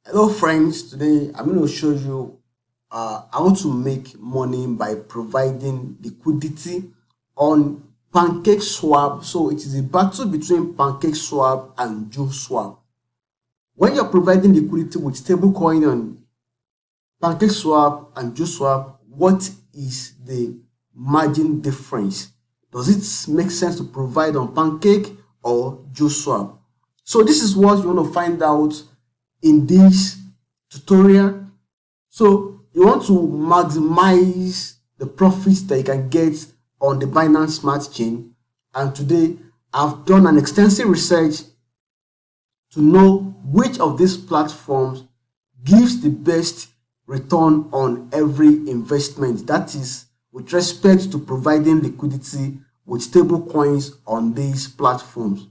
Hello friends, today I'm going to show you how to make money by providing liquidity on Pancake Swap. So it is a battle between Pancake Swap and Julswap. When you're providing liquidity with stablecoin on Pancake Swap and Julswap, what is the margin difference? Does it make sense to provide on Pancake or Julswap? So this is what you want to find out in this tutorial. So you want to maximize the profits that you can get on the Binance Smart Chain, and today I've done an extensive research to know which of these platforms gives the best return on every investment, that is with respect to providing liquidity with stable coins on these platforms.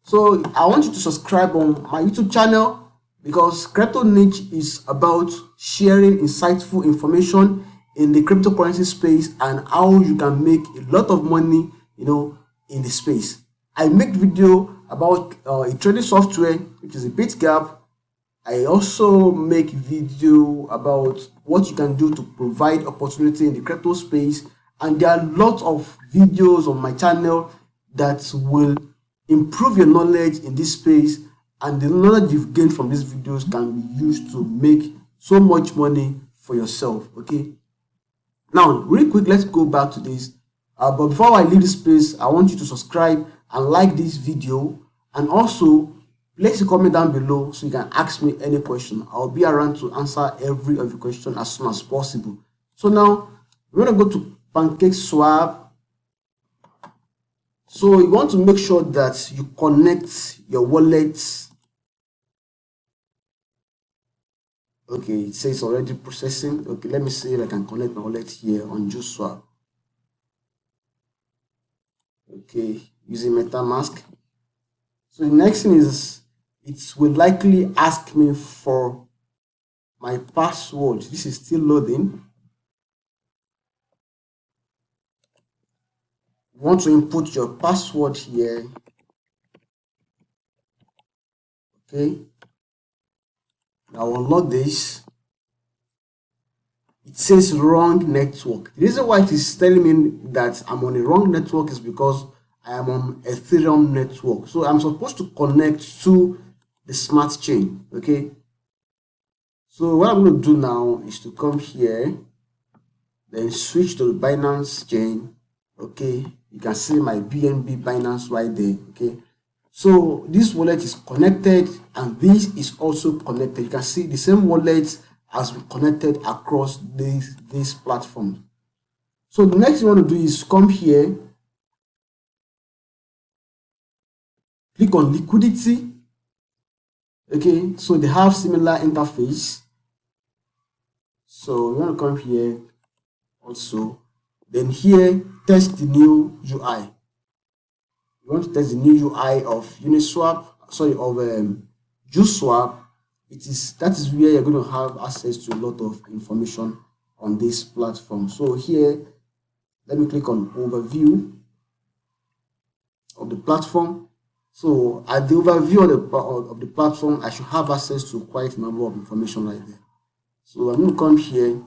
So I want you to subscribe on my YouTube channel, because CryptoNiche is about sharing insightful information in the cryptocurrency space and how you can make a lot of money, in the space. I make video about a trading software, which is a BitGap. I also make video about what you can do to provide opportunity in the crypto space, and there are lots of videos on my channel that will improve your knowledge in this space, and the knowledge you've gained from these videos can be used to make so much money for yourself. Okay, now really quick, let's go back to this, but before I leave this space, I want you to subscribe and like this video, and also place a comment down below so you can ask me any question. I'll be around to answer every of your question as soon as possible. So now we're going to go to Pancake Swap. So you want to make sure that you connect your wallet. Okay, it says already processing. Okay, let me see if I can connect my wallet here on Julswap. Okay, using MetaMask. So the next thing is, it will likely ask me for my password. This is still loading. You want to input your password here. Okay, now unlock this. It says wrong network. The reason why it is telling me that I'm on a wrong network is because I am on Ethereum network. So I'm supposed to connect to the smart chain. Okay, so what I'm going to do now is to come here, then switch to the Binance chain. Okay, you can see my BNB Binance right there. Okay, so this wallet is connected and this is also connected. You can see the same wallet has been connected across this platform. So the next thing you want to do is come here, click on liquidity. Okay, so they have similar interface. So you want to come here also, then here test the new UI. You want to test the new UI of Uniswap, sorry, of Julswap. That is where you're going to have access to a lot of information on this platform. So here, let me click on overview of the platform. So at the overview of the platform, I should have access to quite a number of information right there. So I'm going to come here.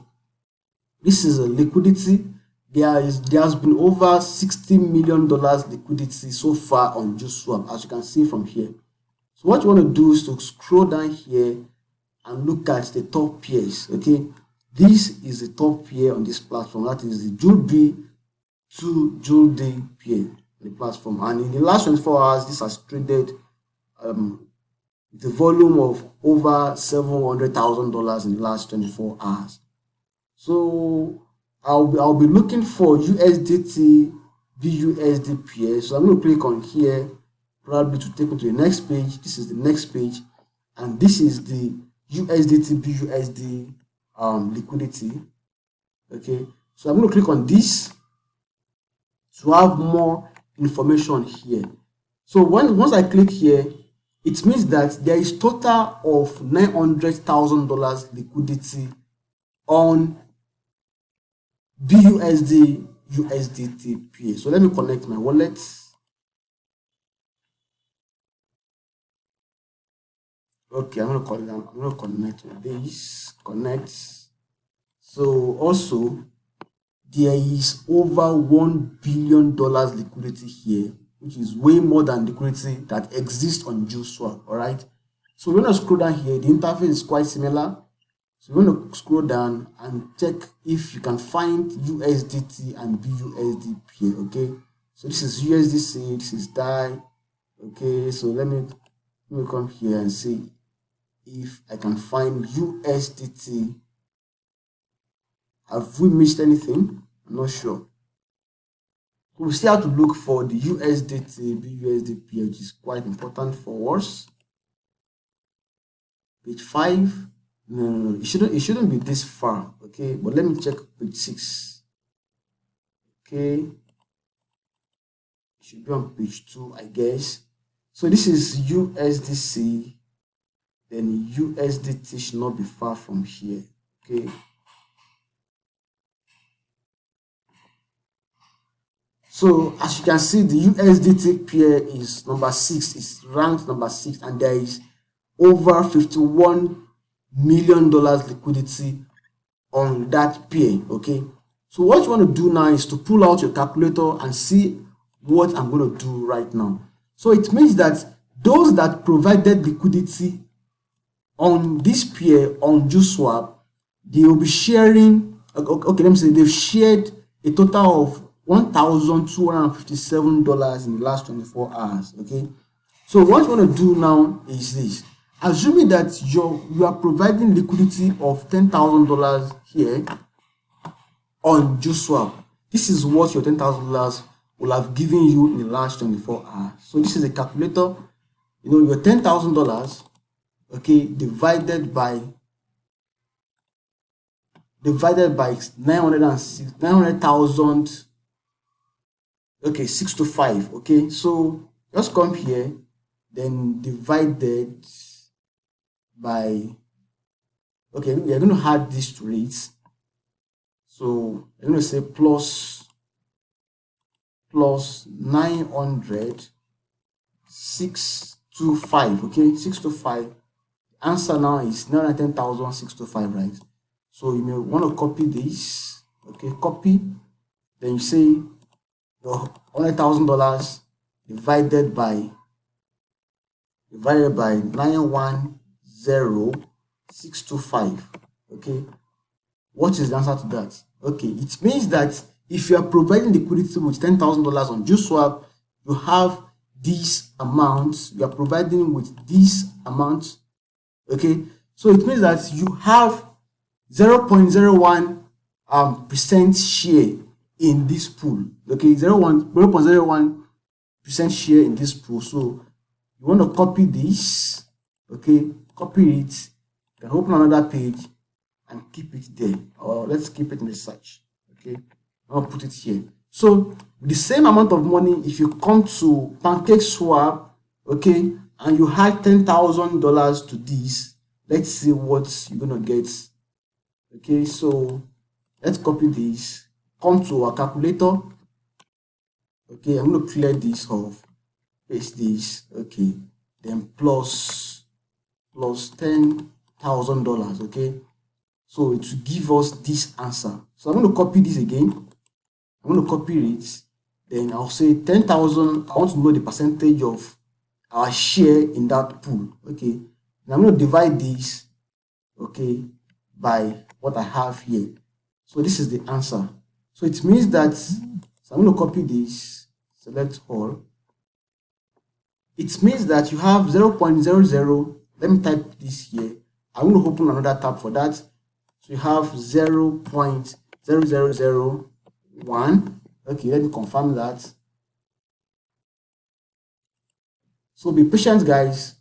This is a liquidity. There has been over $60 million liquidity so far on Julswap, as you can see from here. So what you want to do is to scroll down here and look at the top peers. Okay, this is the top peer on this platform. That is the JulB to JulD peer on the platform, and in the last 24 hours, this has traded with a volume of over $700,000 in the last 24 hours. So I'll be looking for USDT BUSD pair. So I'm going to click on here, probably to take me to the next page. This is the next page, and this is the USDT BUSD liquidity. Okay, so I'm going to click on this to have more information here. So once I click here, it means that there is total of $900,000 liquidity on BUSD USDT pair. So let me connect my wallet. Okay, I'm gonna connect with this. Connect. So also there is over $1 billion liquidity here, which is way more than liquidity that exists on Julswap. All right. So we're gonna scroll down here. The interface is quite similar. So we're gonna scroll down and check if you can find USDT and BUSD here. Okay. So this is USDC. This is DAI. Okay. So let me come here and see if I can find USDT. Have we missed anything? I'm not sure. We still have to look for the USDT, BUSD pair, which is quite important for us. Page 5. No, it shouldn't be this far. Okay, but let me check page 6. Okay, it should be on page 2, I guess. So this is USDC. Then USDT should not be far from here. Okay. So as you can see, the USDT pair is number 6, is ranked number 6, and there is over $51 million liquidity on that pair. Okay. So what you want to do now is to pull out your calculator and see what I'm going to do right now. So it means that those that provided liquidity on this pair on Julswap, they will be sharing. Okay, let me say they've shared a total of $1,257 in the last 24 hours. Okay, so what you want to do now is this: assuming that you are providing liquidity of $10,000 here on Julswap, this is what your $10,000 will have given you in the last 24 hours. So this is a calculator. You know, your $10,000, okay, divided by 900,000. Okay, 6 to 5. Okay, so just come here, then divided by, okay, we are going to add this to it. So I'm going to say plus 900, 6 to 5. Okay, 6 to 5. The answer now is 910,625, right? So you may want to copy this. Okay, copy. Then you say your $100,000 divided by 910,625. Okay, what is the answer to that? Okay, it means that if you are providing liquidity with $10,000 on Julswap, you have this amount. You are providing with this amount. Okay, so it means that you have 0.01% share in this pool. Okay, 0.01% share in this pool. So you want to copy this. Okay, copy it. You can open another page and keep it there, or let's keep it in the search. Okay, I'll put it here. So with the same amount of money, if you come to Pancake Swap, okay, and you add $10,000 to this, let's see what you're gonna get. Okay, so let's copy this, come to our calculator. Okay, I'm going to clear this off, paste this. Okay, then plus $10,000. Okay, so it will give us this answer. So I'm going to copy this again. I'm going to copy it. Then I'll say 10,000. I want to know the percentage of our share in that pool. Okay, and I'm going to divide this, okay, by what I have here. So this is the answer. So it means that, so I'm going to copy this, select all. It means that you have 0.00. Let me type this here. I'm going to open another tab for that. So you have 0.0001. Okay, let me confirm that. So be patient, guys.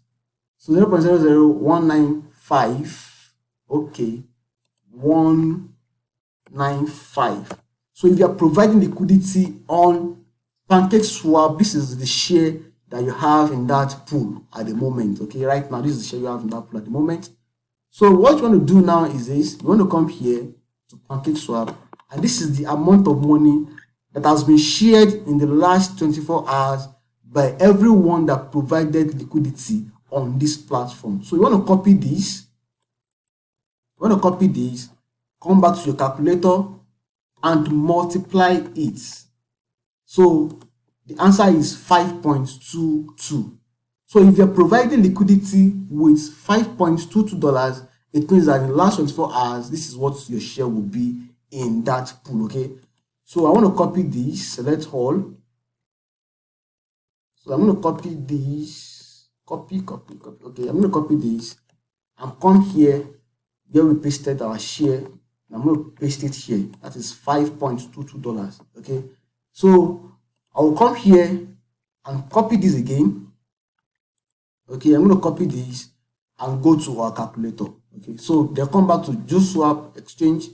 So 0.00195. Okay, 195. So if you are providing liquidity on Pancake Swap, this is the share that you have in that pool at the moment. Okay, right now this is the share you have in that pool at the moment. So what you want to do now is this: you want to come here to Pancake Swap, and this is the amount of money that has been shared in the last 24 hours by everyone that provided liquidity on this platform. So you want to copy this. Come back to your calculator and multiply it. So the answer is 5.22. So if you're providing liquidity with $5.22, it means that in the last 24 hours, this is what your share will be in that pool. Okay. So I want to copy this, select all. So I'm going to copy this, copy. Okay, I'm going to copy this and come here where we pasted our share. I'm going to paste it here. That is $5.22. Okay. So I will come here and copy this again. Okay, I'm going to copy this and go to our calculator. Okay, so they'll come back to Julswap exchange.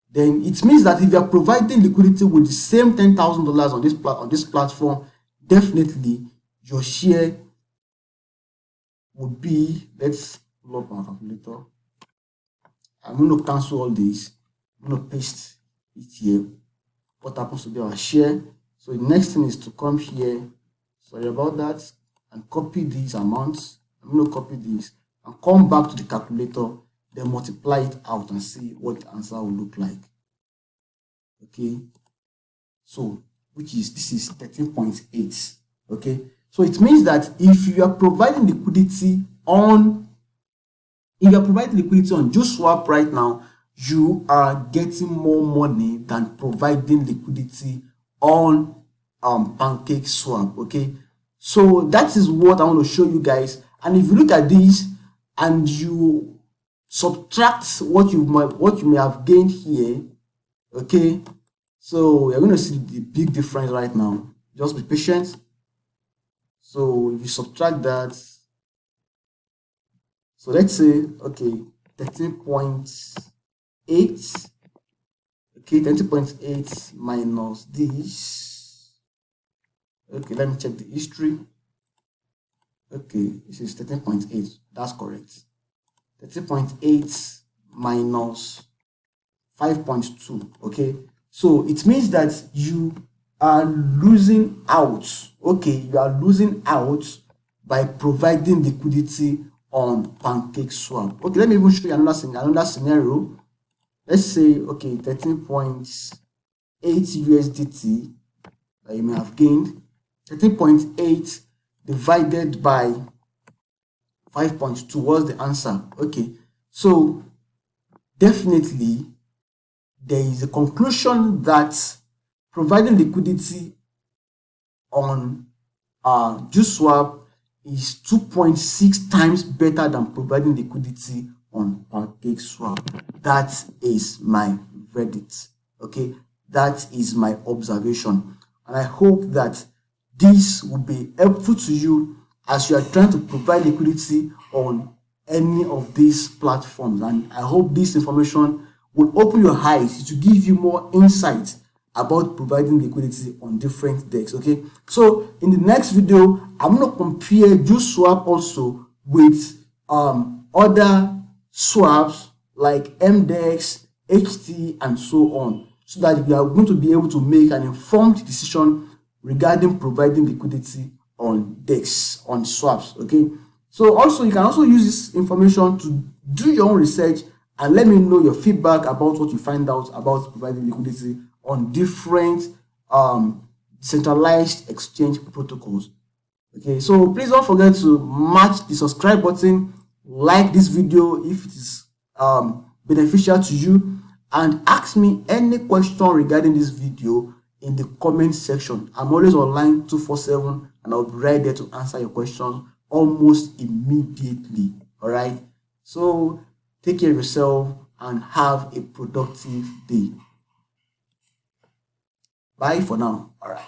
Then it means that if you are providing liquidity with the same $10,000 on this platform, definitely your share would be, let's pull up our calculator. I'm going to cancel all this. I'm going to paste it here. What happens to our share? So the next thing is to come here, sorry about that, and copy these amounts. I'm going to copy this and come back to the calculator, then multiply it out and see what the answer will look like. Okay, so this is 13.8. Okay, so it means that if you are providing liquidity on Julswap right now, you are getting more money than providing liquidity on Pancake swap. Okay, so that is what I want to show you guys. And if you look at this and you subtract what you may have gained here, okay, so you're going to see the big difference right now. Just be patient. So if you subtract that, so let's say, okay, 13.8. Okay, 20.8 minus this. Okay, let me check the history. Okay, this is 13.8. That's correct. 13.8 minus 5.2. Okay, so it means that you are losing out. Okay, you are losing out by providing liquidity on Pancake swap. Okay, let me even show you another scenario. Let's say, okay, 13.8 USDT that you may have gained. 13.8 divided by 5.2 was the answer. Okay, so definitely there is a conclusion that providing liquidity on Julswap is 2.6 times better than providing liquidity on Pancake swap. That is my verdict. Okay, that is my observation, and I hope that this will be helpful to you as you are trying to provide liquidity on any of these platforms. And I hope this information will open your eyes to give you more insight about providing liquidity on different DEX. Okay, so in the next video, I'm going to compare Julswap also with other swaps like MtGox, HT, and so on, so that we are going to be able to make an informed decision regarding providing liquidity on DEX, on swaps. Okay, so also you can also use this information to do your own research and let me know your feedback about what you find out about providing liquidity on different centralized exchange protocols. Okay, so please don't forget to match the subscribe button, like this video if it is beneficial to you, and ask me any question regarding this video in the comment section. I'm always online 247 and I'll be right there to answer your questions almost immediately. All right, so take care of yourself and have a productive day. Bye for now. All right.